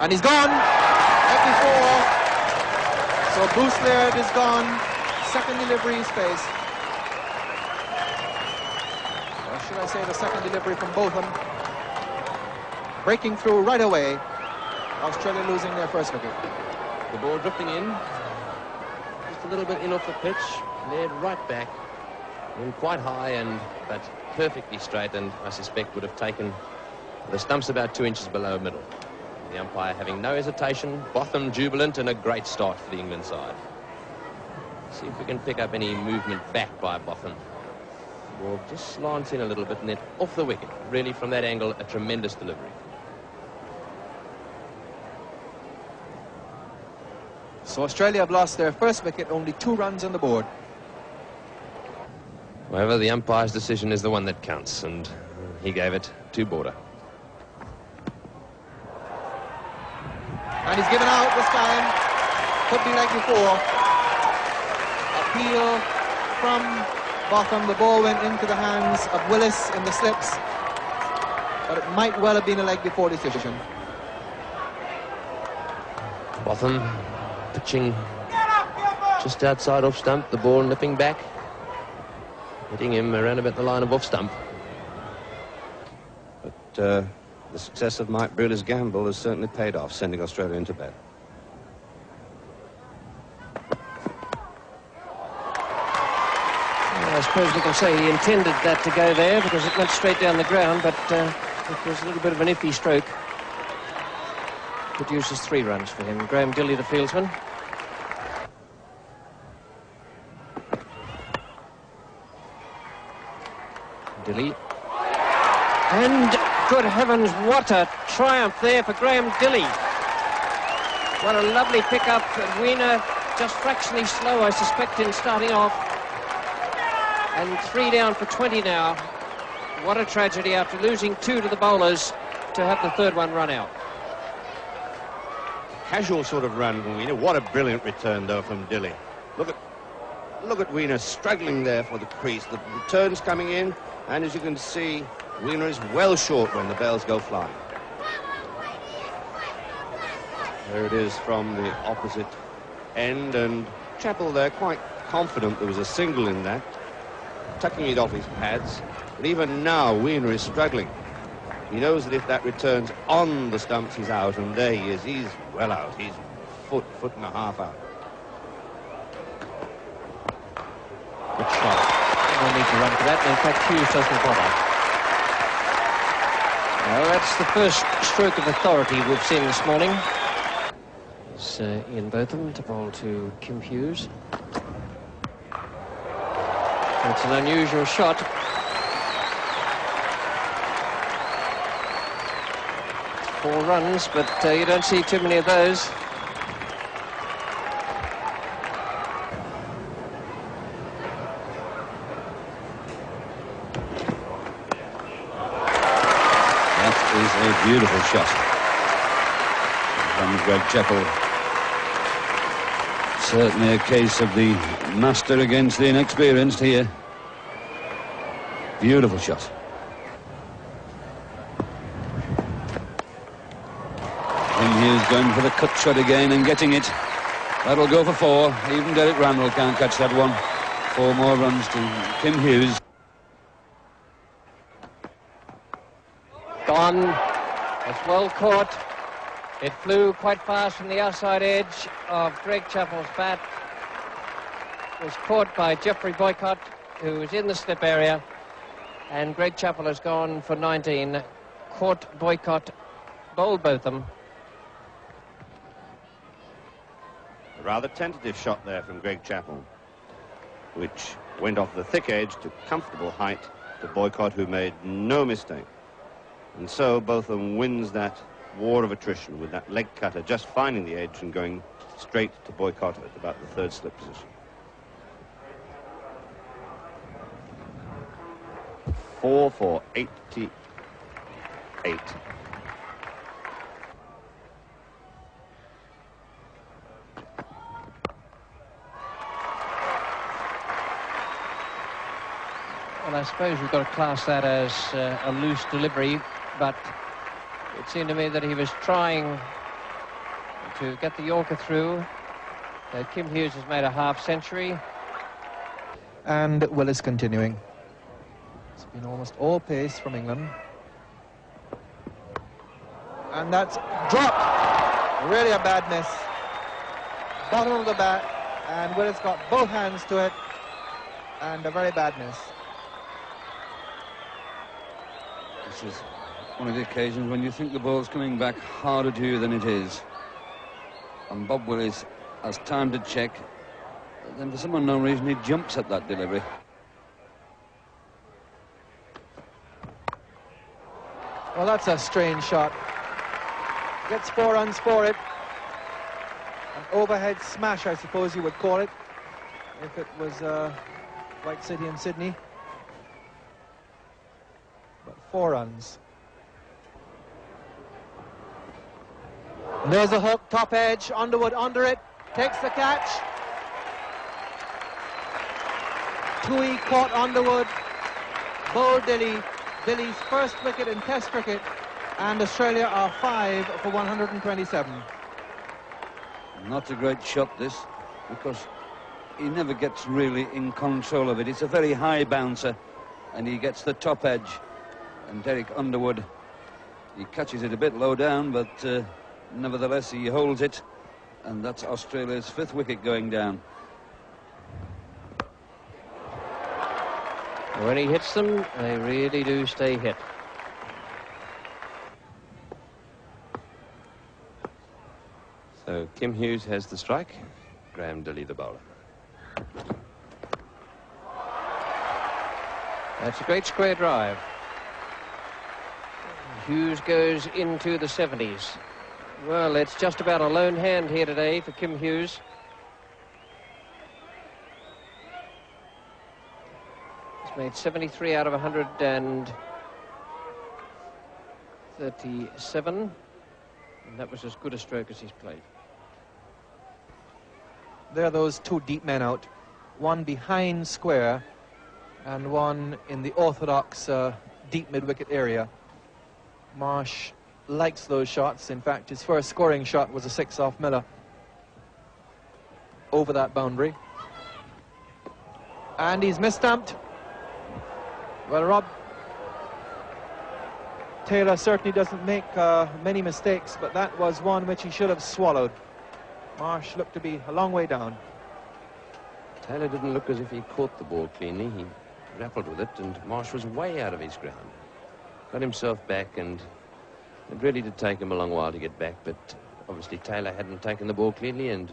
And he's gone. Like before. So Bruce Laird is gone. Second delivery is faced. Or should I say the second delivery from Botham. Breaking through right away. Australia losing their first wicket. The ball drifting in. Just a little bit in off the pitch. Laird right back. In quite high but perfectly straight, and I suspect would have taken the stumps about 2 inches below middle. The umpire having no hesitation. Botham jubilant, and a great start for the England side. See if we can pick up any movement back by Botham. Ball just slants in a little bit and then off the wicket. Really, from that angle, a tremendous delivery. So Australia have lost their first wicket, only 2 runs on the board. However, the umpire's decision is the one that counts, and he gave it to Border. And he's given out this time. Could be like before. Appeal from Botham. The ball went into the hands of Willis in the slips. But it might well have been a leg before decision. Botham pitching just outside off stump. The ball nipping back. Hitting him around about the line of off stump. But the success of Mike Brewer's gamble has certainly paid off, sending Australia into bed. Well, I suppose we can say he intended that to go there because it went straight down the ground, but it was a little bit of an iffy stroke. Produces 3 runs for him. Graham Dilley, the fieldsman. Dilley. And good heavens, what a triumph there for Graham Dilley. What a lovely pickup. Weiner just fractionally slow, I suspect, in starting off. And 3 down for 20 now. What a tragedy after losing 2 to the bowlers to have the 3rd one run out. Casual sort of run from Weiner. What a brilliant return, though, from Dilley. Look at Weiner struggling there for the crease. The return's coming in, and as you can see, Weiner is well short when the bells go flying. There it is from the opposite end, and Chappell there quite confident there was a single in that, tucking it off his pads. But even now, Weiner is struggling. He knows that if that returns on the stumps, he's out, and there he is. He's well out. He's foot and a half out. Good shot. No need to run for that. In fact, Hughes doesn't bother. Well, that's the first stroke of authority we've seen this morning. It's Ian Botham to bowl to Kim Hughes. It's an unusual shot. It's 4 runs, but you don't see too many of those. A beautiful shot from Greg Chappell. Certainly a case of the master against the inexperienced here. Beautiful shot. Kim Hughes going for the cut shot again and getting it. That'll go for 4. Even Derek Randall can't catch that one. 4 more runs to Kim Hughes. Gone. It's well caught. It flew quite fast from the outside edge of Greg Chappell's bat. It was caught by Geoffrey Boycott, who was in the slip area. And Greg Chappell has gone for 19. Caught Boycott, bowled Botham. A rather tentative shot there from Greg Chappell, which went off the thick edge to comfortable height to Boycott, who made no mistake. And so Botham wins that war of attrition with that leg cutter just finding the edge and going straight to Boycott at about the 3rd slip position. 4 for 88. Well, I suppose we've got to class that as a loose delivery, but it seemed to me that he was trying to get the Yorker through. Kim Hughes has made a half-century. And Willis continuing. It's been almost all pace from England. And that's dropped. Really a bad miss. Bottom of the bat, and Willis got both hands to it, and a very bad miss. This is one of the occasions when you think the ball's coming back harder to you than it is. And Bob Willis has time to check. But then for some unknown reason, he jumps at that delivery. Well, that's a strange shot. Gets 4 runs for it. An overhead smash, I suppose you would call it, if it was White City in Sydney. But 4 runs. And there's a hook, top edge, Underwood under it, takes the catch. Toohey caught Underwood, bowled Dilly. Dilly's first wicket in Test cricket, and Australia are 5 for 127. Not a great shot, this, because he never gets really in control of it. It's a very high bouncer, and he gets the top edge. And Derek Underwood, he catches it a bit low down, but nevertheless he holds it, and that's Australia's 5th wicket going down. When he hits them, they really do stay hit. So Kim Hughes has the strike, Graham Dilly the bowler. That's a great square drive. Hughes goes into the 70s. Well, it's just about a lone hand here today for Kim Hughes. He's made 73 out of 137, and that was as good a stroke as he's played. There are those 2 deep men out, one behind square and one in the orthodox deep mid-wicket area. Marsh likes those shots. In fact, his first scoring shot was a 6 off Miller over that boundary. And he's misstamped. Well, Rob Taylor certainly doesn't make many mistakes, but that was one which he should have swallowed. Marsh looked to be a long way down. Taylor didn't look as if he caught the ball cleanly. He grappled with it, and Marsh was way out of his ground. Got himself back, and it really did take him a long while to get back, but obviously Taylor hadn't taken the ball cleanly and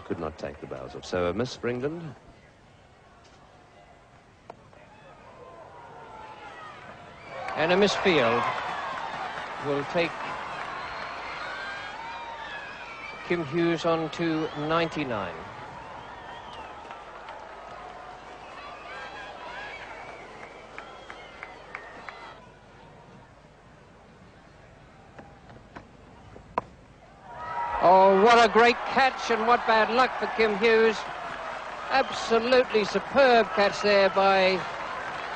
could not take the bails off. So a miss for England. And a misfield will take Kim Hughes on to 99. Oh, what a great catch, and what bad luck for Kim Hughes. Absolutely superb catch there by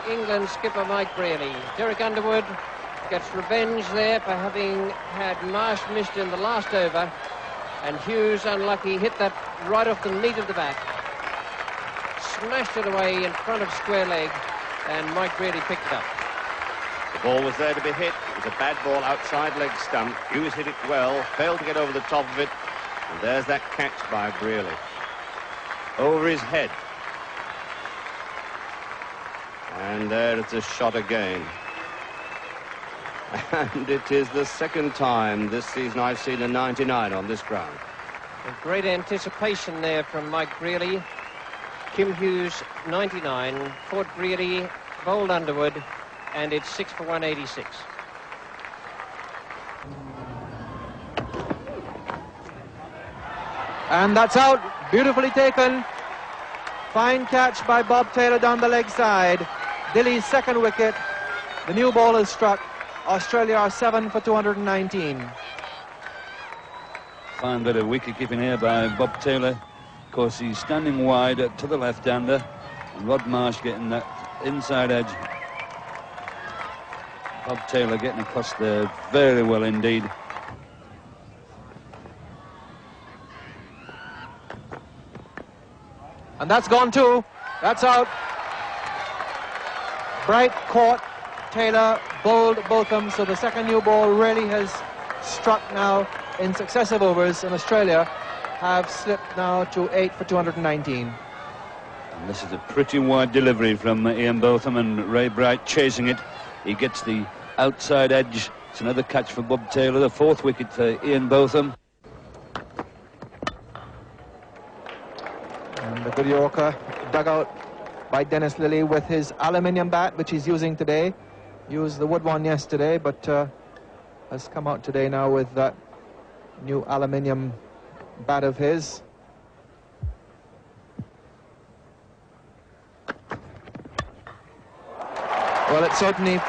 England skipper Mike Brearley. Derek Underwood gets revenge there for having had Marsh missed in the last over, and Hughes, unlucky, hit that right off the meat of the bat. Smashed it away in front of square leg, and Mike Brearley picked it up. The ball was there to be hit. It was a bad ball outside leg stump. Hughes hit it well, failed to get over the top of it, and there's that catch by Brearley. Over his head. And there it's a shot again. And it is the second time this season I've seen a 99 on this ground. A great anticipation there from Mike Brearley. Kim Hughes, 99. Ford Brearley, bowled Underwood, and it's 6 for 186. And that's out. Beautifully taken. Fine catch by Bob Taylor down the leg side. Dilly's 2nd wicket. The new ball is struck. Australia are 7 for 219. Fine bit of wicket keeping here by Bob Taylor. Of course, he's standing wide to the left-hander, and Rod Marsh getting that inside edge. Bob Taylor getting across there very well indeed. And that's gone too. That's out. Bright caught, Taylor bowled Botham, so the second new ball really has struck now in successive overs, and Australia have slipped now to 8 for 219. And this is a pretty wide delivery from Ian Botham, and Ray Bright chasing it. He gets the outside edge. It's another catch for Bob Taylor, the 4th wicket for Ian Botham. And the good Yorker dug out by Dennis Lillee with his aluminium bat, which he's using today. Used the wood one yesterday, but has come out today now with that new aluminium bat of his. Well, it certainly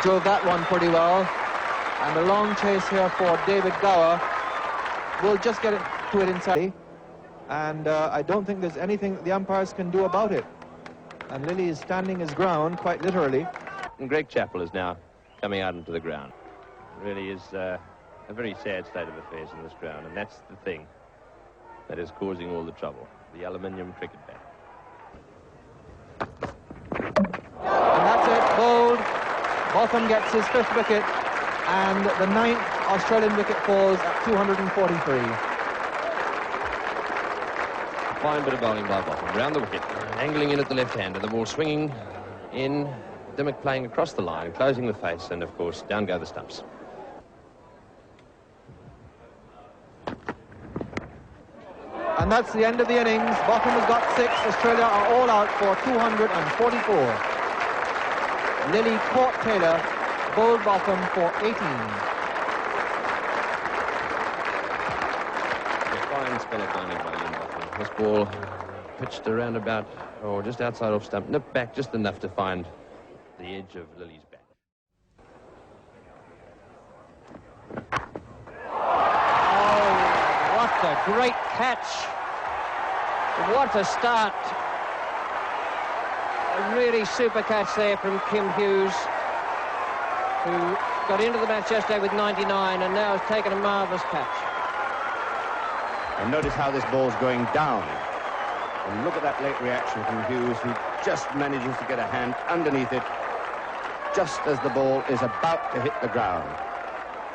drove that one pretty well. And a long chase here for David Gower. We'll just get to it inside. And I don't think there's anything the umpires can do about it. And Lillee is standing his ground, quite literally. And Greg Chappell is now coming out into the ground. It really is a very sad state of affairs in this ground, and that's the thing that is causing all the trouble, the aluminium cricket bat. And that's it, bowled. Botham gets his 5th wicket, and the 9th Australian wicket falls at 243. Fine bit of bowling by Botham, round the wicket, angling in at the left-hander, the ball swinging in, Dimmock playing across the line, closing the face, and of course, down go the stumps. And that's the end of the innings. Botham has got 6. Australia are all out for 244. Lillee caught Taylor, bowled Botham for 18. Fine spell of bowling by Ian Botham. This ball pitched around about, or just outside off stump, nipped back just enough to find the edge of Lillee's bat. Oh, what a great catch. What a start. A really super catch there from Kim Hughes, who got into the match yesterday with 99 and now has taken a marvellous catch. And notice how this ball's going down. And look at that late reaction from Hughes, who just manages to get a hand underneath it just as the ball is about to hit the ground.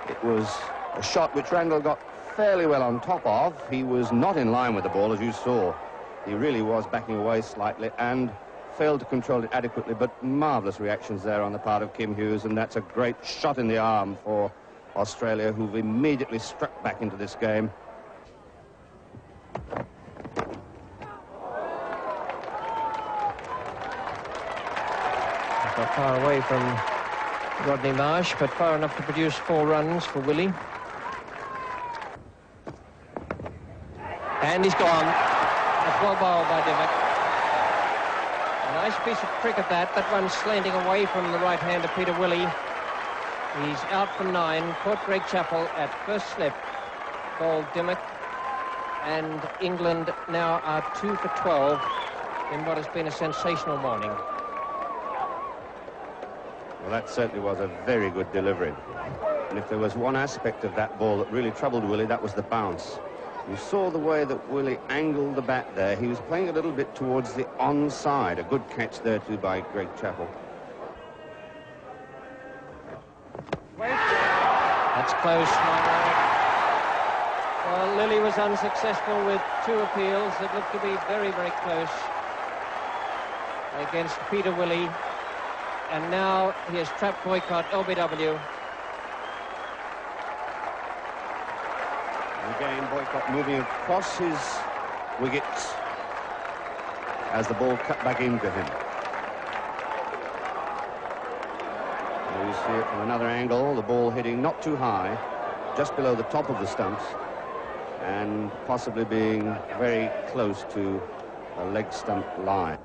It was a shot which Randall got fairly well on top of. He was not in line with the ball, as you saw. He really was backing away slightly and failed to control it adequately, but marvellous reactions there on the part of Kim Hughes, and that's a great shot in the arm for Australia, who've immediately struck back into this game. Not far away from Rodney Marsh, but far enough to produce 4 runs for Willie. And he's gone. That's well bowled by Dimmock. A nice piece of cricket that one slanting away from the right hand of Peter Willie. He's out for 9, caught Greg Chappell at first slip, bowled Dimmock, and England now are 2 for 12 in what has been a sensational morning. Well, that certainly was a very good delivery. And if there was one aspect of that ball that really troubled Willie, that was the bounce. You saw the way that Willie angled the bat there. He was playing a little bit towards the onside. A good catch there, too, by Greg Chappell. That's close, Well, Lillee was unsuccessful with 2 appeals that looked to be very, very close against Peter Willie. And now he has trapped Boycott, LBW. Again, Boycott moving across his wickets as the ball cut back into him. And you see it from another angle, the ball hitting not too high, just below the top of the stumps, and possibly being very close to a leg stump line.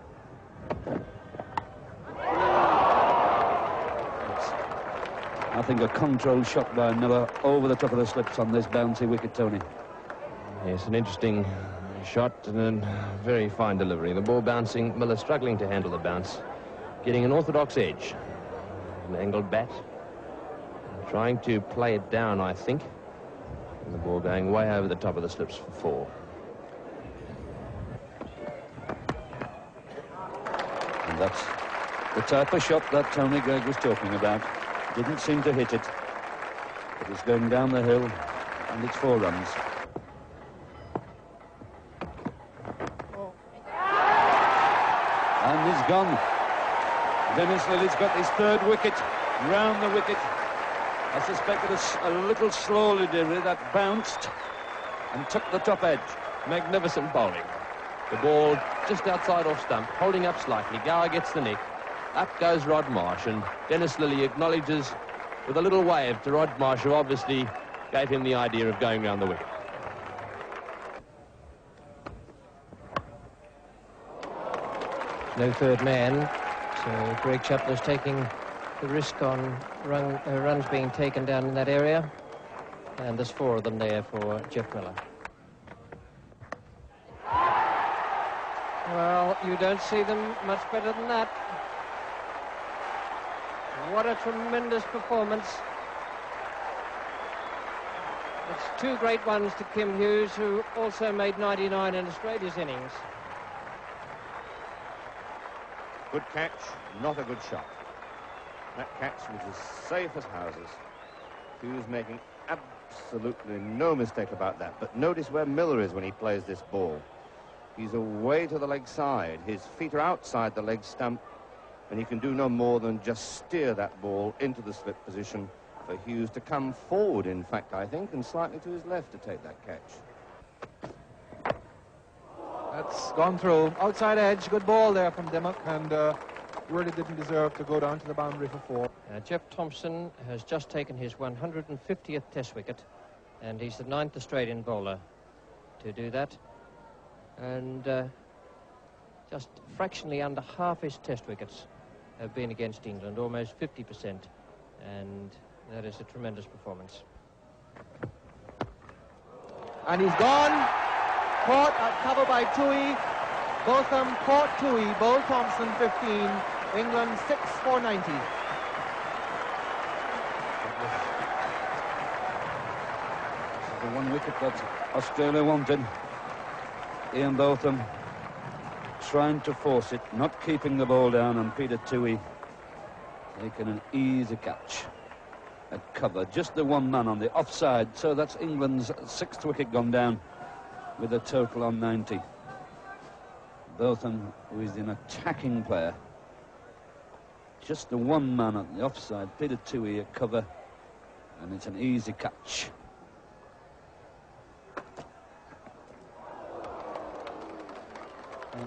I think a controlled shot by Miller over the top of the slips on this bouncy wicket, Tony. Yes, an interesting shot and a very fine delivery. The ball bouncing, Miller struggling to handle the bounce, getting an orthodox edge. An angled bat, trying to play it down, I think. And the ball going way over the top of the slips for 4. That's the type of shot that Tony Greig was talking about. Didn't seem to hit it. But it's going down the hill, and it's 4 runs. And he's gone. Dennis Lilly's got his 3rd wicket round the wicket. I suspect it was a little slowly, Derry, that bounced and took the top edge. Magnificent bowling. The ball just outside off stump, holding up slightly. Gower gets the nick. Up goes Rod Marsh, and Dennis Lilly acknowledges with a little wave to Rod Marsh, who obviously gave him the idea of going round the wicket. No 3rd man, so Greg Chappell is taking the risk on runs being taken down in that area, and there's 4 of them there for Jeff Miller. Well, you don't see them much better than that. What a tremendous performance. It's 2 great ones to Kim Hughes, who also made 99 in Australia's innings. Good catch, not a good shot. That catch was as safe as houses. Hughes making absolutely no mistake about that. But notice where Miller is when he plays this ball. He's away to the leg side. His feet are outside the leg stump, and he can do no more than just steer that ball into the slip position for Hughes to come forward, in fact, I think, and slightly to his left to take that catch. That's gone through. Outside edge, good ball there from Dimmock, and really didn't deserve to go down to the boundary for 4. Jeff Thompson has just taken his 150th Test wicket, and he's the 9th Australian bowler to do that. And just fractionally under half his Test wickets have been against England, almost 50%, and that is a tremendous performance. And he's gone. Caught at cover by Toohey. Botham caught Toohey. Bowl Thompson 15. England 6 for 90. The 1 wicket that Australia wanted. Ian Botham trying to force it, not keeping the ball down, and Peter Toohey taking an easy catch at cover. Just the 1 man on the offside, so that's England's 6th wicket gone down with a total on 90. Botham, who is an attacking player, just the 1 man on the offside, Peter Toohey at cover, and it's an easy catch.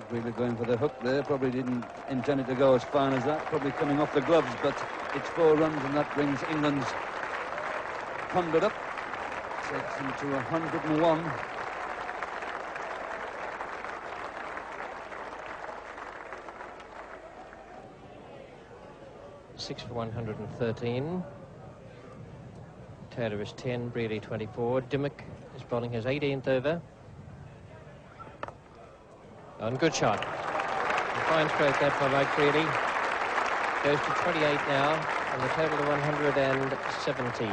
Really going for the hook there, probably didn't intend it to go as fine as that, probably coming off the gloves, but it's 4 runs, and that brings England's 100 up, takes them to 101. Six for 113. Taylor is 10, Brealey 24. Dimmock is bowling his 18th over. And good shot. A fine stroke that by Mike Brealey. Goes to 28 now, and the total of 117.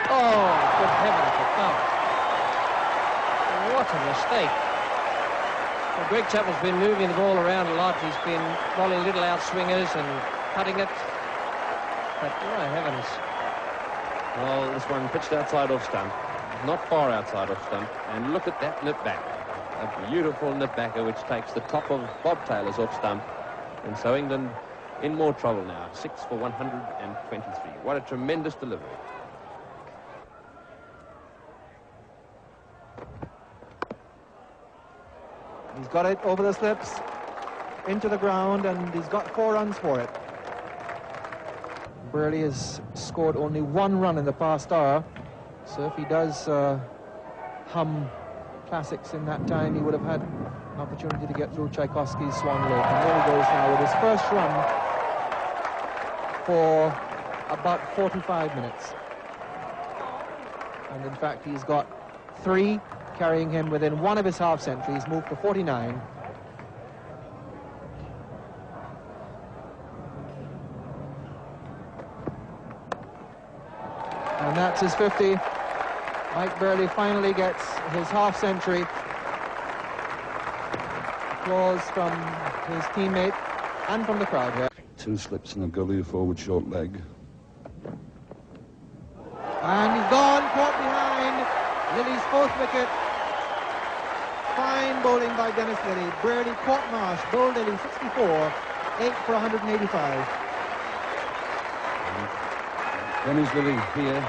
Oh, good heavens, it bounced. What a mistake. Well, Greg Chappell's been moving the ball around a lot. He's been bowling little outswingers and cutting it. But, my heavens. Well, this one pitched outside off stump, not far outside off stump, and look at that nip back. A beautiful nip backer which takes the top of Bob Taylor's off stump. And so England in more trouble now. 6 for 123. What a tremendous delivery. He's got it over the slips, into the ground, and he's got 4 runs for it. Brealey has scored only 1 run in the past hour, so if he does hum classics in that time, he would have had an opportunity to get through Tchaikovsky's Swan Lake. And there he goes now with his first run for about 45 minutes. And in fact, he's got 3, carrying him within 1 of his half centuries, moved to 49. And that's his 50. Mike Burley finally gets his half-century. Applause from his teammate and from the crowd here. 2 slips in the gully, forward short leg. And he's gone, caught behind Lilly's 4th wicket. Fine bowling by Dennis Lilly. Burley caught Marsh, bowled Lilly 64, 8 for 185. Dennis Lilly here,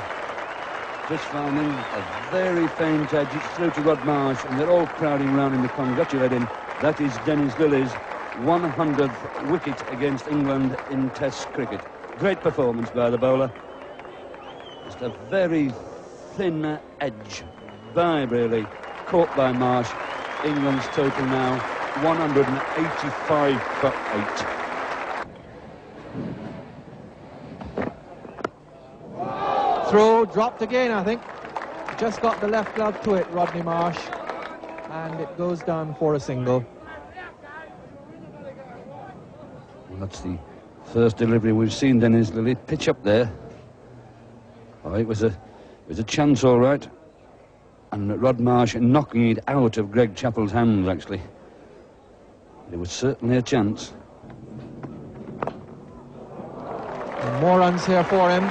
just finding a very faint edge. It's through to Rod Marsh, and they're all crowding round him to congratulate him. That is Dennis Lilly's 100th wicket against England in Test cricket. Great performance by the bowler. Just a very thin edge by Burley, caught by Marsh. England's total now 185 for 8. Throw dropped again, I think. Just got the left glove to it, Rodney Marsh. And it goes down for a single. Well, that's the first delivery we've seen Dennis Lilly pitch up there. Oh, it was a chance, all right. And Rod Marsh knocking it out of Greg Chappell's hands, actually. It was certainly a chance. And more runs here for him.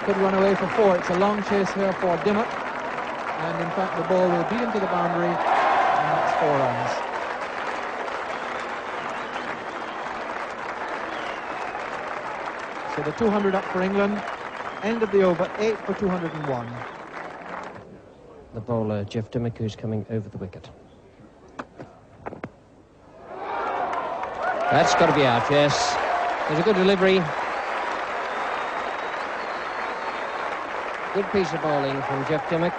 Could run away for 4. It's a long chase here for Dimmock. And in fact, the ball will beat him to the boundary. And that's 4 runs. So the 200 up for England. End of the over, 8 for 201. The bowler, Jeff Dimmock, who's coming over the wicket. That's got to be out, yes. There's a good delivery. Good piece of bowling from Jeff Dimmock.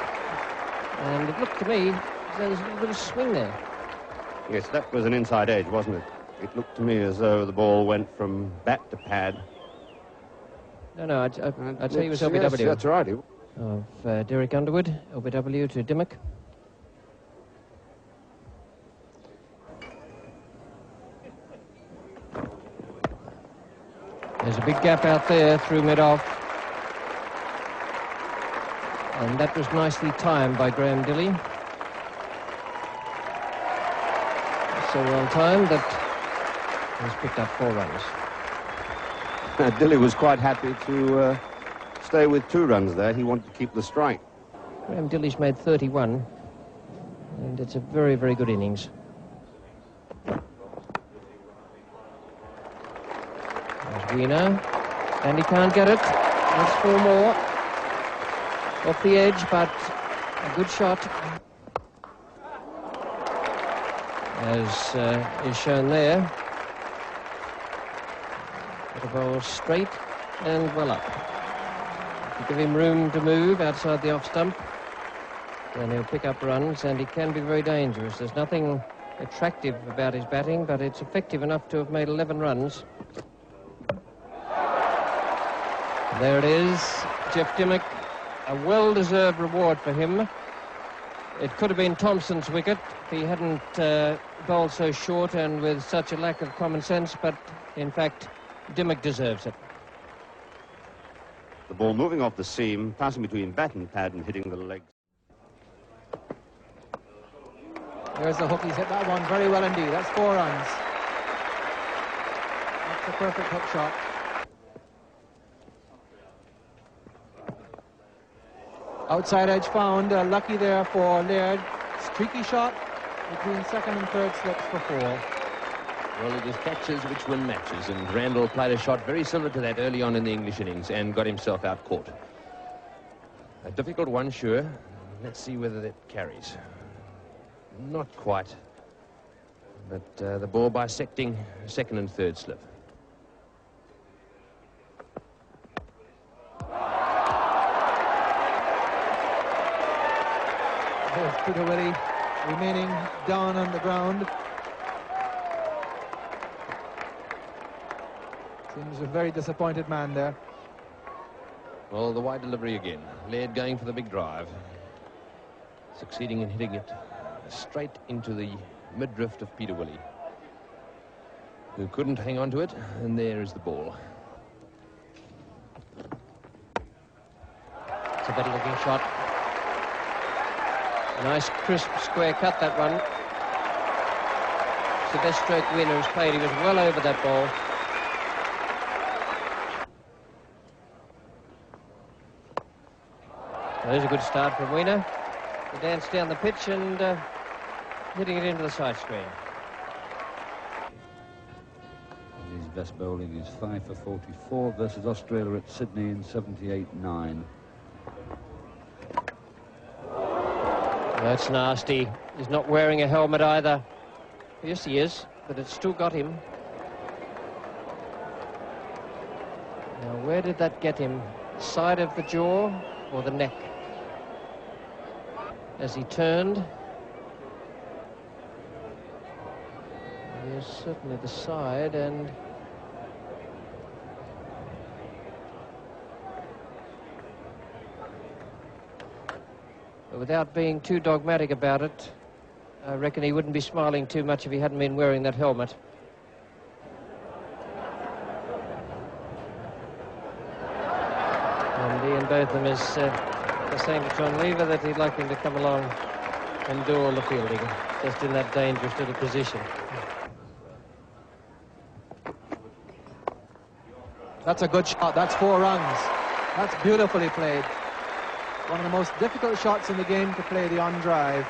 And it looked to me as though there's a little bit of swing there. Yes, that was an inside edge, wasn't it? It looked to me as though the ball went from bat to pad. No, I tell you it was LBW. Yes, that's right. Of Derek Underwood, LBW to Dimmock. There's a big gap out there through mid-off. And that was nicely timed by Graham Dilley. So well timed that he's picked up 4 runs. Dilley was quite happy to stay with 2 runs there. He wanted to keep the strike. Graham Dilley's made 31, and it's a very, very good innings. There's Wiener, and he can't get it. There's 4 more. Off the edge, but a good shot. As is shown there. The ball straight and well up. If you give him room to move outside the off stump, then he'll pick up runs, and he can be very dangerous. There's nothing attractive about his batting, but it's effective enough to have made 11 runs. There it is, Jeff Dimmock. A well-deserved reward for him. It could have been Thompson's wicket if he hadn't bowled so short and with such a lack of common sense, but in fact, Dimmock deserves it. The ball moving off the seam, passing between bat and pad and hitting the legs. There's the hook. He's hit that one very well indeed. That's 4 runs. That's a perfect hook shot. Outside edge found. Lucky there for Laird. Streaky shot between 2nd and 3rd slips for 4. Well, it is catches which win matches, and Randall played a shot very similar to that early on in the English innings and got himself out caught. A difficult one, sure. Let's see whether that carries. Not quite. But the ball bisecting 2nd and 3rd slip. There's Puduwari remaining down on the ground. Seems a very disappointed man there. Well, the wide delivery again. Laird going for the big drive. Succeeding in hitting it straight into the mid-drift of Peter Willey, who couldn't hang on to it, and there is the ball. It's a better looking shot. Nice, crisp, square cut, that one. It's the best stroke Weiner has played. He was well over that ball. There's a good start from Weiner. He danced down the pitch and hitting it into the side screen. His best bowling is 5 for 44 versus Australia at Sydney in 78-9. That's nasty. He's not wearing a helmet either. Yes, he is, but it's still got him. Now, where did that get him? Side of the jaw or the neck? As he turned. Yes, certainly the side, and but without being too dogmatic about it, I reckon he wouldn't be smiling too much if he hadn't been wearing that helmet. And Ian Botham is saying to John Lever that he'd like him to come along and do all the fielding, just in that dangerous little position. That's a good shot. That's 4 runs. That's beautifully played. One of the most difficult shots in the game to play, the on drive.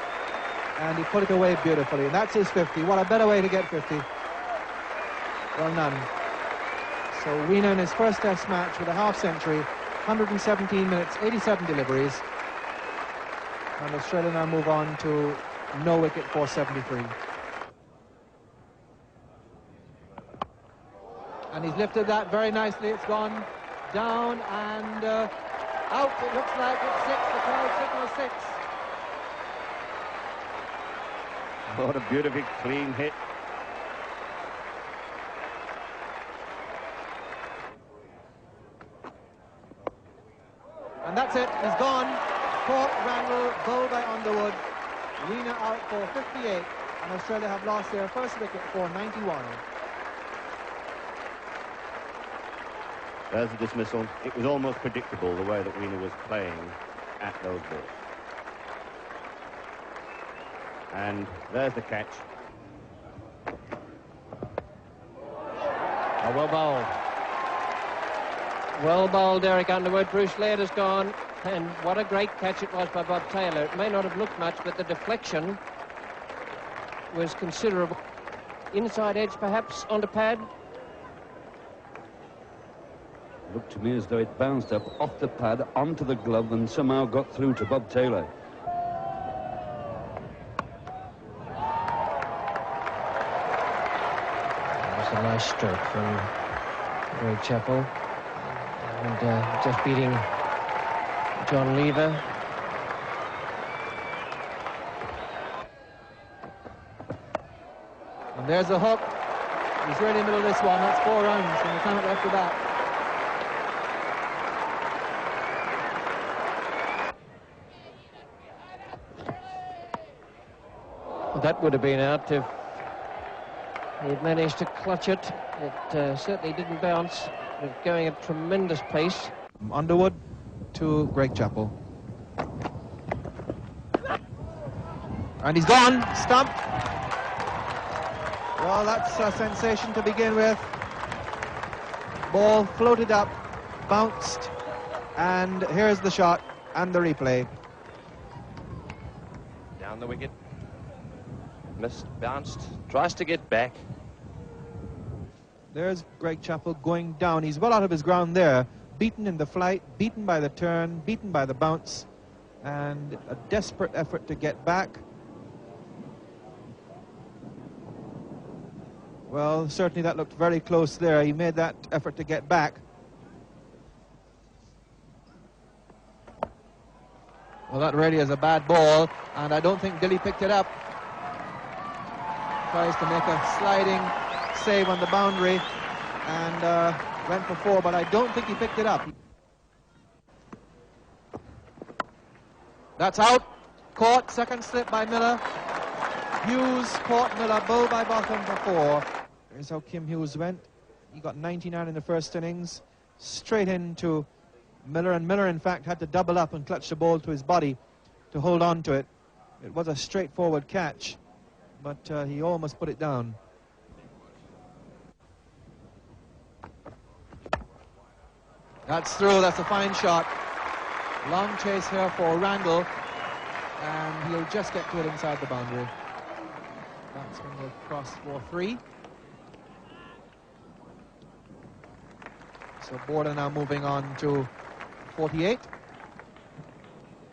And he put it away beautifully. And that's his 50. What a better way to get 50. Well, none. So Weiner in his first test match with a half century, 117 minutes, 87 deliveries. And Australia now move on to no wicket for 73. And he's lifted that very nicely. It's gone down and out. It looks like it's 6. The crowd signals 6. What a beautifully clean hit. And that's it. He's gone. Caught, Randall, bowled by Underwood. Weiner out for 58. And Australia have lost their first wicket for 91. There's the dismissal. It was almost predictable the way that Weiner was playing at those balls. And there's the catch. Oh, well bowled. Well bowled, Derek Underwood. Bruce Laird has gone. And what a great catch it was by Bob Taylor. It may not have looked much, but the deflection was considerable. Inside edge, perhaps, onto pad. Looked to me as though it bounced up off the pad onto the glove and somehow got through to Bob Taylor. That's a nice stroke from Greg Chappell. And just beating John Lever. And there's a hook. He's right in the middle of this one. That's 4 runs from the count after that. That would have been out if he'd managed to clutch it. It certainly didn't bounce. It was going at tremendous pace. From Underwood to Greg Chappell. And he's gone. Stumped. Well, that's a sensation to begin with. Ball floated up, bounced, and here's the shot and the replay. Down the wicket. Missed, bounced, tries to get back. There's Greg Chappell going down. He's well out of his ground there. Beaten in the flight, beaten by the turn, beaten by the bounce, and a desperate effort to get back. Well, certainly that looked very close there. He made that effort to get back. Well, that really is a bad ball, and I don't think Dilly picked it up. Tries to make a sliding save on the boundary and went for 4, but I don't think he picked it up. That's out. Caught, second slip by Miller. Hughes caught Miller, bowled by Botham for 4. Here's how Kim Hughes went. He got 99 in the first innings, straight into Miller, and Miller in fact had to double up and clutch the ball to his body to hold on to it. It was a straightforward catch, but he almost put it down. That's through. That's a fine shot. Long chase here for Randall, and he'll just get to it inside the boundary. Batsman will cross for 3. So Border now moving on to 48.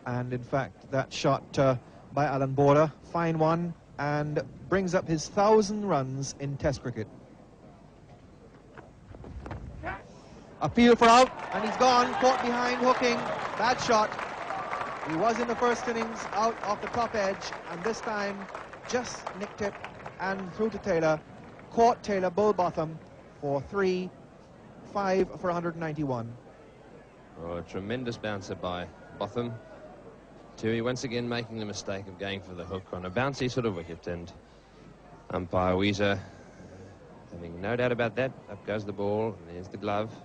And in fact, that shot by Alan Border, fine one, and brings up his 1,000 runs in Test cricket. Appeal for out, and he's gone, caught behind, hooking, bad shot. He was in the first innings out off the top edge, and this time just nicked it and through to Taylor. Caught Taylor bull bottom for 3, 5 for 191. Oh, a tremendous bouncer by Botham. Tui once again making the mistake of going for the hook on a bouncy sort of wicket, and umpire Weezer having no doubt about that. Up goes the ball, and there's the glove.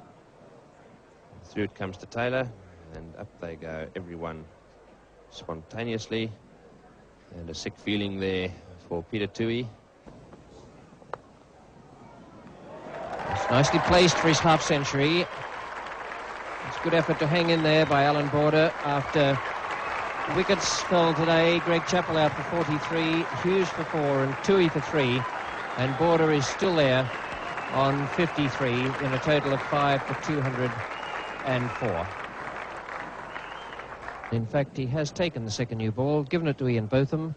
Through it comes to Taylor, and up they go, everyone spontaneously. And a sick feeling there for Peter Tui. It's nicely placed for his half-century. It's a good effort to hang in there by Alan Border after wickets fell today. Greg Chappell out for 43, Hughes for 4, and Tui for 3. And Border is still there on 53 in a total of 5 for 204. In fact, he has taken the second new ball, given it to Ian Botham.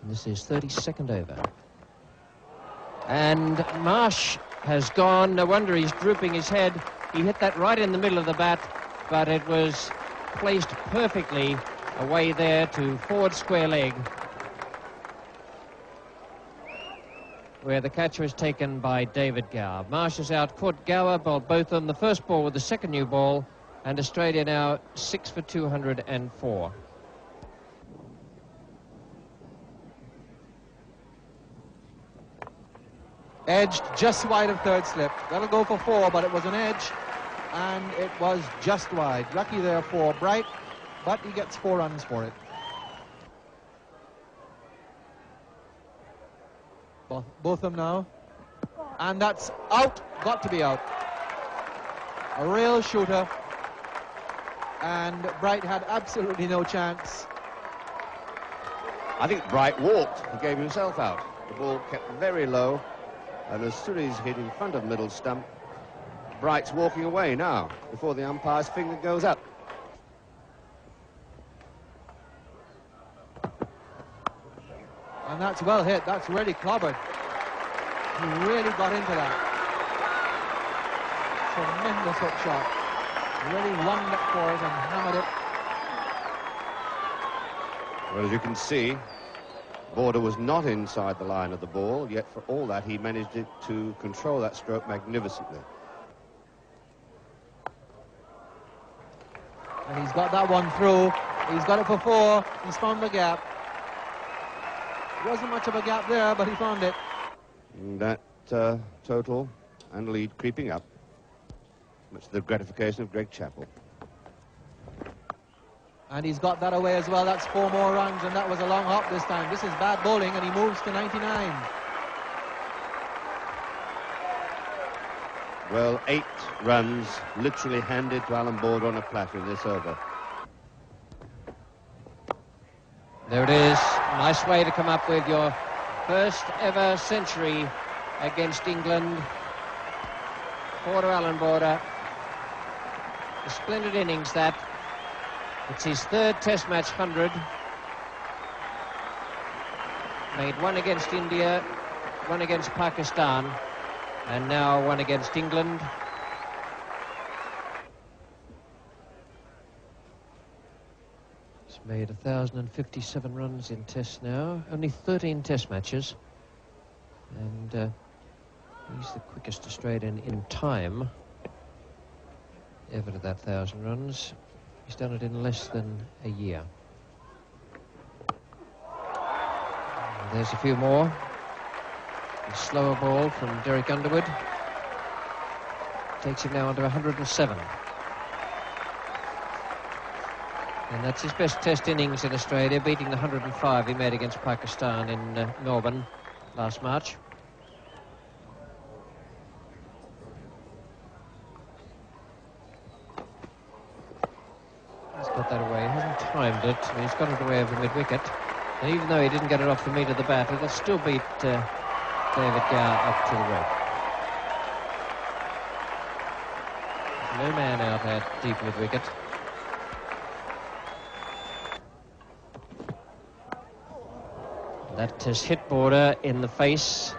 And this is 32nd over. And Marsh has gone. No wonder he's drooping his head. He hit that right in the middle of the bat, but it was placed perfectly away there to forward square leg, where the catch was taken by David Gower. Marsh is out, caught Gower, bowled Botham. The first ball with the second new ball, and Australia now 6 for 204. Edged just wide of third slip. That'll go for 4, but it was an edge, and it was just wide. Lucky there for Bright, but he gets 4 runs for it. Botham now, and that's out. Got to be out. A real shooter, and Bright had absolutely no chance. I think Bright walked. He gave himself out. The ball kept very low, and as soon as he's hit in front of middle stump, Bright's walking away now before the umpire's finger goes up. And that's well hit. That's really clobbered. He really got into that. Tremendous hook shot. Really lunged up for it and hammered it. Well, as you can see, Border was not inside the line of the ball, yet for all that he managed to control that stroke magnificently. And he's got that one through. He's got it for 4. He's found the gap. Wasn't much of a gap there, but he found it. And that total and lead creeping up, much to the gratification of Greg Chappell. And he's got that away as well. That's 4 more runs, and that was a long hop this time. This is bad bowling, and he moves to 99. Well, 8 runs literally handed to Alan Border on a platter in this over. There it is. Nice way to come up with your first ever century against England. For Alan Border. A splendid innings that. It's his 3rd Test match 100. Made 1 against India, 1 against Pakistan, and now 1 against England. He's made 1,057 runs in Tests now, only 13 Test matches. And he's the quickest Australian in time ever to that 1,000 runs. He's done it in less than a year. And there's a few more. A slower ball from Derek Underwood. Takes him now under 107. And that's his best test innings in Australia, beating the 105 he made against Pakistan in Melbourne last March. He's got that away. He hasn't timed it. He's got it away over mid-wicket. And even though he didn't get it off the meat of the bat, it'll still beat David Gower up to the rope. No man out at deep mid-wicket. That has hit Border in the face.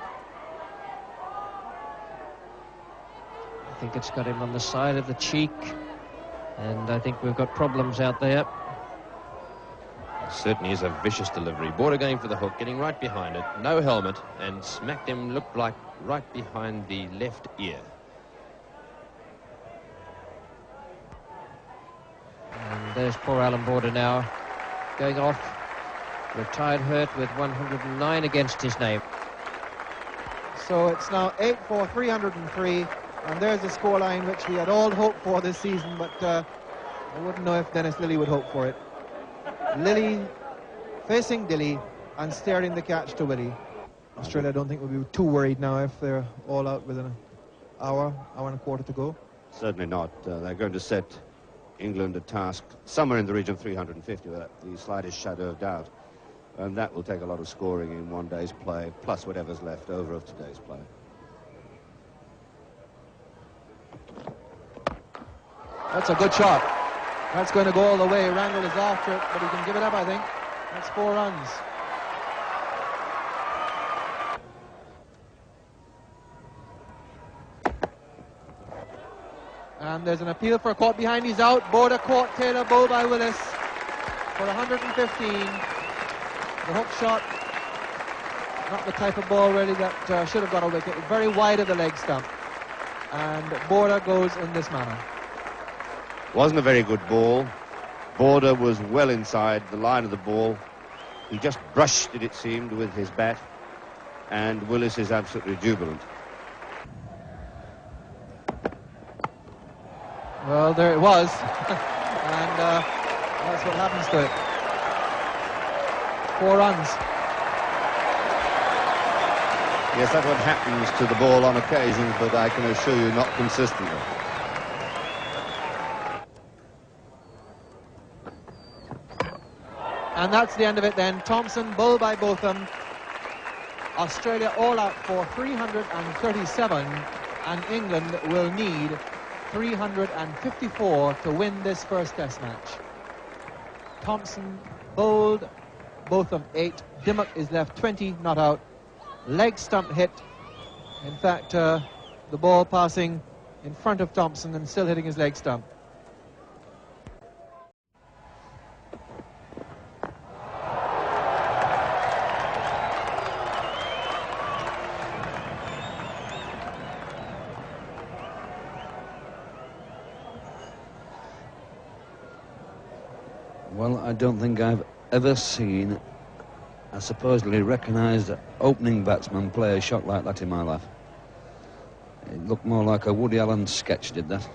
I think it's got him on the side of the cheek. And I think we've got problems out there. It certainly is a vicious delivery. Border going for the hook, getting right behind it. No helmet, and smacked him, looked like right behind the left ear. And there's poor Alan Border now, going off. Retired hurt with 109 against his name. So it's now 8 for 303, and there's a scoreline which we had all hoped for this season, but I wouldn't know if Dennis Lillee would hope for it. Lillee facing Dilley and steering the catch to Willie. Australia, I don't think, will be too worried now if they're all out within an hour and a quarter to go. Certainly not. They're going to set England a task somewhere in the region of 350, without the slightest shadow of doubt. And that will take a lot of scoring in one day's play, plus whatever's left over of today's play. That's a good shot. That's going to go all the way. Randall is after it, but he can give it up, I think. That's 4 runs. And there's an appeal for a caught behind. He's out. Border caught. Taylor bowled by Willis for 115. The hook shot, not the type of ball really that should have got a wicket. Very wide of the leg stump. And Border goes in this manner. Wasn't a very good ball. Border was well inside the line of the ball. He just brushed it seemed, with his bat. And Willis is absolutely jubilant. Well, there it was. And that's what happens to it. 4 runs. Yes, that's what happens to the ball on occasion, but I can assure you not consistently. And that's the end of it then. Thompson bowled by Botham. Australia all out for 337, and England will need 354 to win this first test match. Thompson bowled, Botham 8. Dimmock is left 20, not out. Leg stump hit. In fact, the ball passing in front of Thompson and still hitting his leg stump. Well, I don't think I've ever seen a supposedly recognised opening batsman play a shot like that in my life. It looked more like a Woody Allen sketch, did that?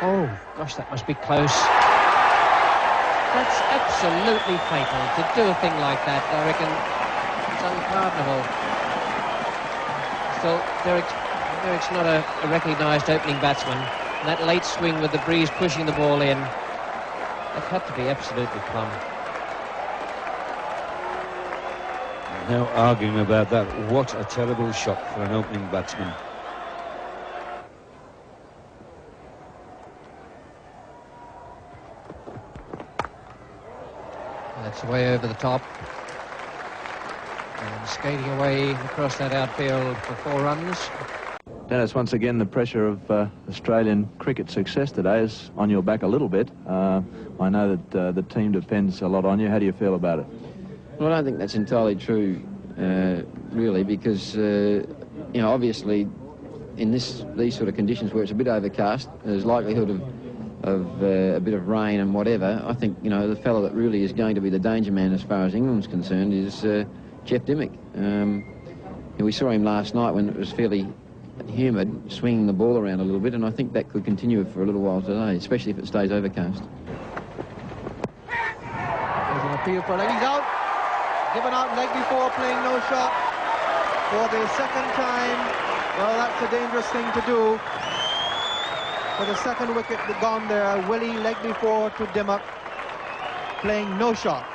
Oh, gosh, that must be close. That's absolutely fatal to do a thing like that. I reckon it's unpardonable. Still, Derrick's not a recognised opening batsman. And that late swing with the breeze pushing the ball in, that had to be absolutely plumb. No arguing about that. What a terrible shot for an opening batsman. That's way over the top. And skating away across that outfield for 4 runs. Dennis, once again, the pressure of Australian cricket success today is on your back a little bit. I know that the team depends a lot on you. How do you feel about it? Well, I don't think that's entirely true, really, because, you know, obviously in these sort of conditions where it's a bit overcast, there's likelihood of a bit of rain and whatever. I think, you know, the fellow that really is going to be the danger man as far as England's concerned is Jeff Dimmock. We saw him last night when it was fairly humid, swinging the ball around a little bit, and I think that could continue for a little while today, especially if it stays overcast. There's an appeal for leg. He's out. Given out leg before, playing no shot for the second time. Well, that's a dangerous thing to do. For the second wicket gone there, Willie leg before to Dimmock, playing no shot.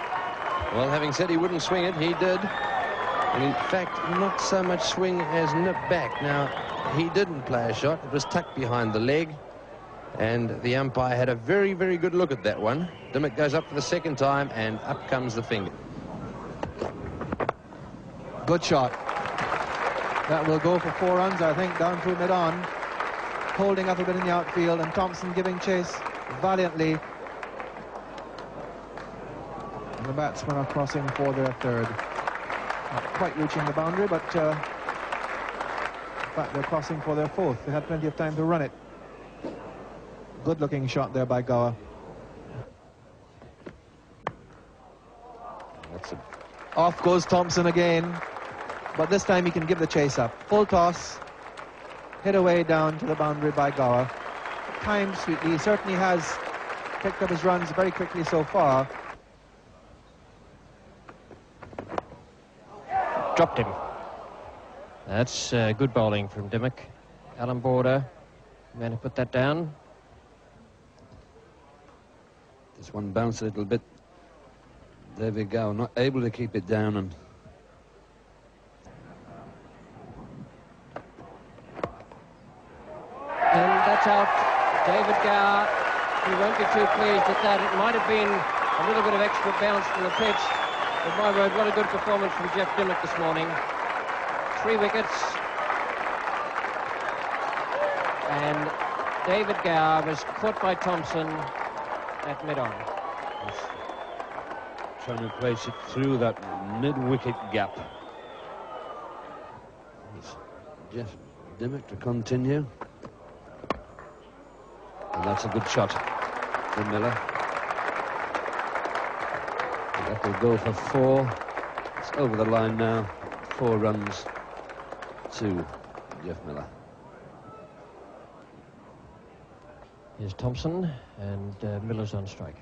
Well, having said he wouldn't swing it, he did. And in fact, not so much swing as nip back. Now, he didn't play a shot. It was tucked behind the leg. And the umpire had a very, very good look at that one. Dimmock goes up for the second time, and up comes the finger. Good shot. That will go for 4 runs, I think, down through mid-on. Holding up a bit in the outfield, and Thompson giving chase valiantly. And the batsmen are crossing for their third. Not quite reaching the boundary, but in fact they're crossing for their fourth. They had plenty of time to run it. Good-looking shot there by Gower. Off goes Thompson again, but this time he can give the chase up. Full toss, hit away down to the boundary by Gower. Timed sweetly. He certainly has picked up his runs very quickly so far. Dropped him. That's good bowling from Dimmock. Alan Border, man who put that down. This one bounced a little bit. There we go, not able to keep it down. And that's out. David Gower, he won't be too pleased at that. It might have been a little bit of extra bounce from the pitch. But my word, what a good performance from Jeff Dimmock this morning. 3 wickets. And David Gower was caught by Thompson at mid-on. trying to place it through that mid-wicket gap. It's Jeff Dimmock to continue. And that's a good shot from Miller. That will go for 4. It's over the line now. 4 runs to Jeff Miller. Here's Thompson, and Miller's on strike.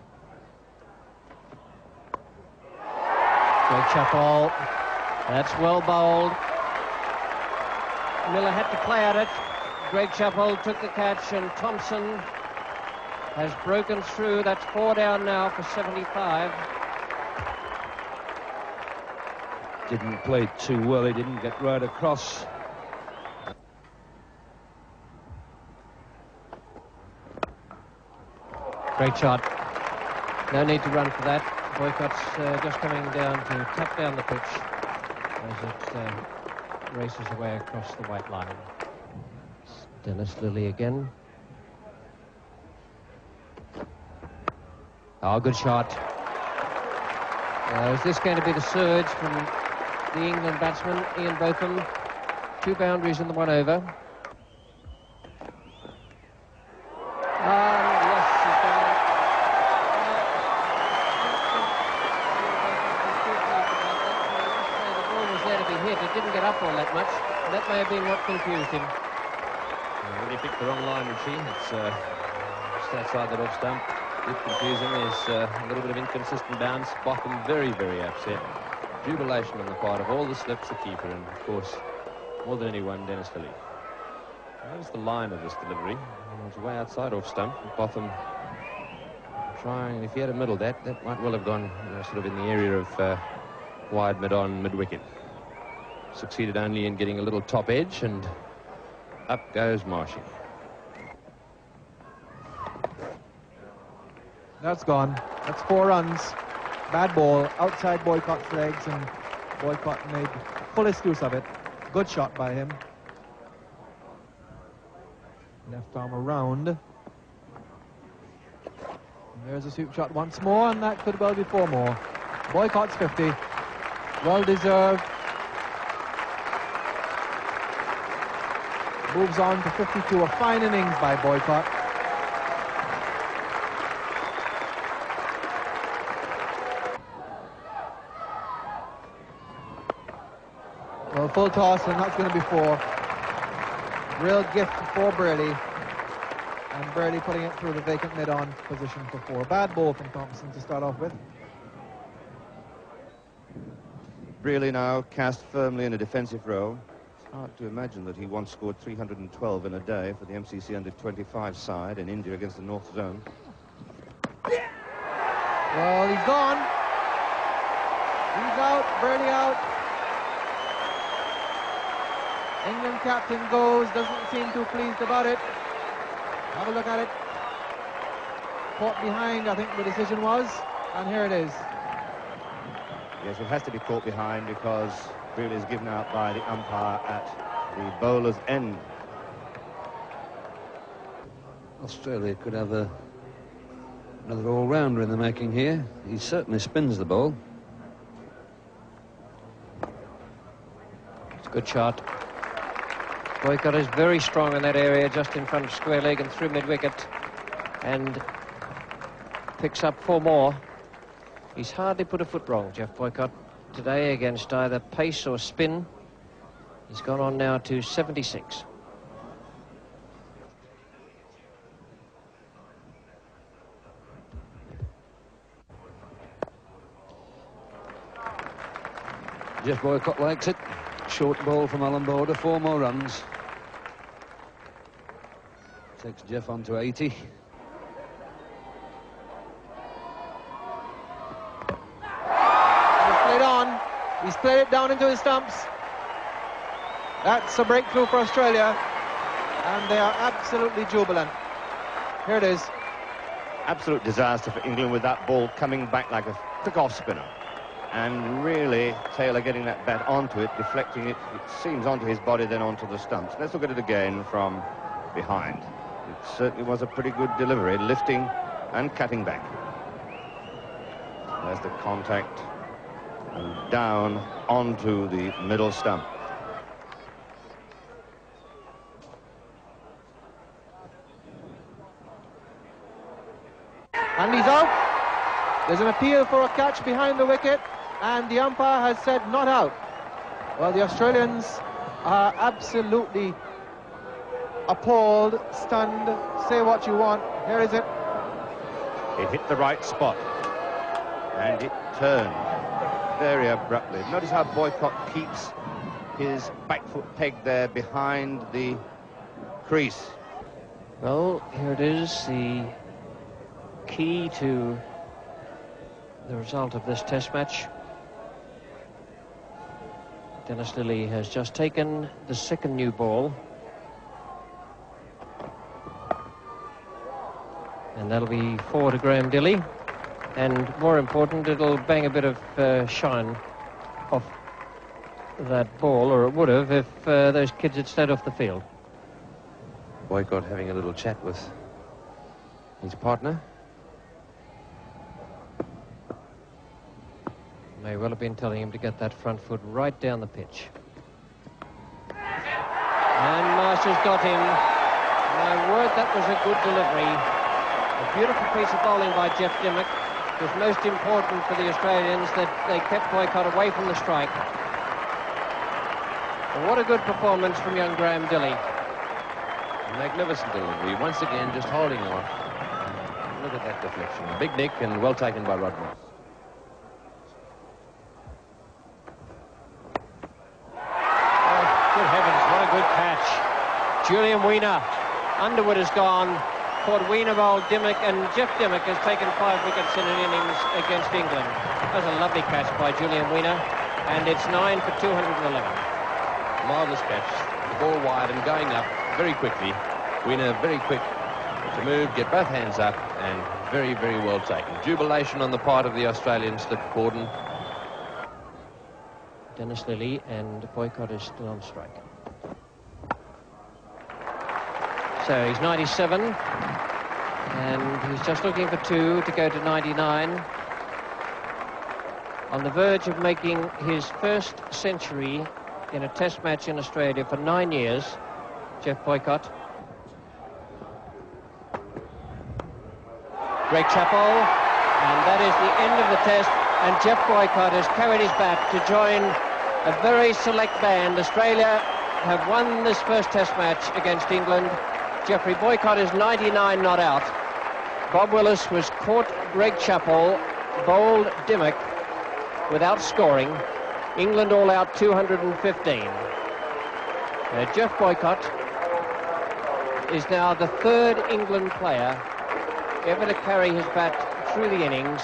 Greg Chappell, that's well bowled. Miller had to play at it. Greg Chappell took the catch, and Thompson has broken through. That's 4 down now for 75. Didn't play too well. He didn't get right across. Great shot. No need to run for that. Boycott's just coming down to tap down the pitch as it races away across the white line. It's Dennis Lillee again. Oh, good shot. Is this going to be the surge from the England batsman, Ian Botham? 2 boundaries in the 1 over. All that much. That may have been what confused him. Really picked the wrong line, Richie. It's just outside that off stump. A bit confusing. There's a little bit of inconsistent bounce. Botham very, very upset. Jubilation on the part of all the slips, the keeper, and of course, more than anyone, Dennis Lillee. Notice the line of this delivery. It was way outside off stump. Botham trying, if he had a middle, that might well have gone, sort of in the area of wide mid-on, mid-wicket. Succeeded only in getting a little top edge, and up goes Marshy. That's gone. That's 4 runs. Bad ball outside Boycott's legs, and Boycott made fullest use of it. Good shot by him. Left arm around. And there's a sweep shot once more, and that could well be 4 more. Boycott's 50. Well deserved. Moves on to 52, a fine innings by Boycott. Well, full toss, and that's going to be 4. Real gift for Burley. And Burley putting it through the vacant mid-on position for 4. Bad ball from Thompson to start off with. Brearley now cast firmly in a defensive role. It's hard to imagine that he once scored 312 in a day for the MCC under-25 side in India against the North Zone. Well, he's gone. He's out, Burley out. England captain goes, doesn't seem too pleased about it. Have a look at it. Caught behind, I think the decision was, and here it is. Yes, it has to be caught behind because Brearley is given out by the umpire at the bowler's end. Australia could have another all-rounder in the making here. He certainly spins the ball. It's a good shot. Boycott is very strong in that area, just in front of square leg and through mid-wicket, and picks up 4 more. He's hardly put a foot wrong, Geoff Boycott, today against either pace or spin. He's gone on now to 76. Geoff Boycott likes it. Short ball from Alan Border, 4 more runs. Takes Geoff on to 80. He's played on. He's played it down into his stumps. That's a breakthrough for Australia, and they are absolutely jubilant. Here it is. Absolute disaster for England with that ball coming back like a took-off spinner. And really, Taylor getting that bat onto it, deflecting it, it seems onto his body, then onto the stumps. Let's look at it again from behind. It certainly was a pretty good delivery, lifting and cutting back. There's the contact, and down onto the middle stump. And he's out. There's an appeal for a catch behind the wicket, and the umpire has said not out. Well, the Australians are absolutely appalled, stunned. Say what you want. Here is it. It hit the right spot, and it turned very abruptly. Notice how Boycott keeps his back foot pegged there behind the crease. Well, here it is, the key to the result of this test match. Dennis Lillee has just taken the second new ball, and that'll be 4 to Graham Dilley, and more important, it'll bang a bit of shine off that ball, or it would have if those kids had stayed off the field. Boycott having a little chat with his partner. May well have been telling him to get that front foot right down the pitch. And Marshall's got him. My word, that was a good delivery. A beautiful piece of bowling by Jeff Dimmock. It was most important for the Australians that they kept Boycott away from the strike. And what a good performance from young Graham Dilley. Magnificent delivery, once again just holding on. Look at that deflection. Big nick and well taken by Rod Moss. Good heavens, what a good catch. Julian Weiner. Underwood has gone. Caught Weiner, bowled Dimmock, and Jeff Dimmock has taken 5 wickets in an innings against England. That was a lovely catch by Julian Weiner, and it's 9 for 211. Marvellous catch. The ball wide and going up very quickly. Weiner very quick to move, get both hands up, and very, very well taken. Jubilation on the part of the Australian slip cordon. Dennis Lillee, and Boycott is still on strike. So he's 97, and he's just looking for 2 to go to 99. On the verge of making his first century in a test match in Australia for 9 years, Geoff Boycott. Greg Chappell, and that is the end of the test, and Geoff Boycott has carried his bat to join a very select band. Australia have won this first Test match against England. Geoffrey Boycott is 99 not out. Bob Willis was caught Greg Chappell, bowled Dimmock without scoring. England all out 215. Geoff Boycott is now the third England player ever to carry his bat through the innings